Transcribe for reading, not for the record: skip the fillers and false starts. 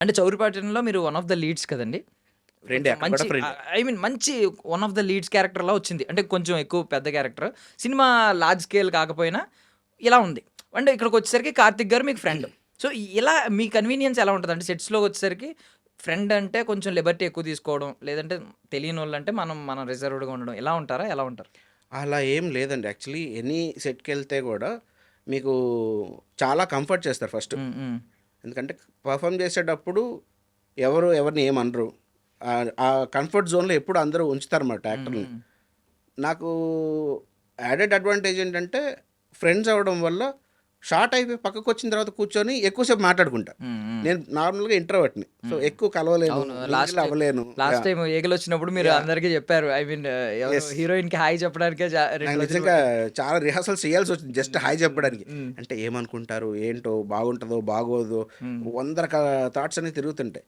అంటే 'చౌరిపాటి'లో మీరు one of the leads కదండీ! ఫ్రెండే, కొంచెం అక్కడ మంచి కూడా ఫ్రెండే. ఐ మీన్ మంచి వన్ ఆఫ్ ద లీడ్స్ క్యారెక్టర్‌లా వచ్చింది. అంటే కొంచెం ఎక్కువ పెద్ద క్యారెక్టర్. సినిమా లార్జ్ స్కేల్ కాకపోయినా ఇలా ఉంది. అంటే ఇక్కడికొచ్చేసరికి 'కార్తిక్' గారు మీకు ఫ్రెండ్. సో, ఇలా మీ కన్వీనియన్స్ ఎలా ఉంటదంటే సెట్స్‌లోకి వచ్చేసరికి ఫ్రెండ్ అంటే కొంచెం లిబర్టీ ఎక్కువ తీసుకోవడం, లేదంటే తెలియనోళ్ళంటే మనం రిజర్వ్డ్‌గా ఉండడం ఇలా ఉంటారా? ఎలా ఉంటారు? అలా ఏం లేదండి. యాక్చువల్లీ ఎనీ సెట్‌కెళ్తే గూడా మీకు చాలా కంఫర్ట్ చేస్తారు ఫస్ట్. హ్మ్. హ్మ్. ఎందుకంటే పర్ఫార్మ్ చేసేటప్పుడు ఎవరు ఎవరిని ఏమనరు. ఆ కంఫర్ట్ జోన్‌లో ఎప్పుడు అందరూ ఉంచుతారన్నమాట హ్మ్. యాక్టర్‌లని. హ్మ్. నాకు యాడెడ్ అడ్వాంటేజ్ ఏంటంటే ఫ్రెండ్స్ అవ్వడం వల్ల షార్ట్ అయిపోయి పక్కకొచ్చిన తర్వాత కూర్చొని ఎక్కువసేపు మాట్లాడుకుంటా. హ్మ్. హ్మ్. నేను నార్మల్‌గా ఇంట్రోవర్ట్‌ని. సో, హ్మ్. ఎక్కువ కలవలేను, అవును. మింగిల్ అవ్వలేను. Last yeah! టైమ్ 'ఈగలొచ్చినప్పుడు' మీరు యాహ్! అందరికి చెప్పారు. ఐ మీన్ ఎవరు యెస్. హీరోయిన్‌కి హాయ్ చెప్పడానికే 2 నాకు రోజులు నిజంగా పట్టింది. చాలా రిహార్సల్స్ చేయాల్సొచ్చింది జస్ట్ హ్మ్. హాయ్ హ్మ్. చెప్పడానికి. హ్మ్. అంటే ఏమనుకుంటారు? ఏంటో? బాగుంటదో? బాగోదో? హ్మ్. 100 రకాల థాట్స్ అన్నీ తిరుగుతుంటాయి.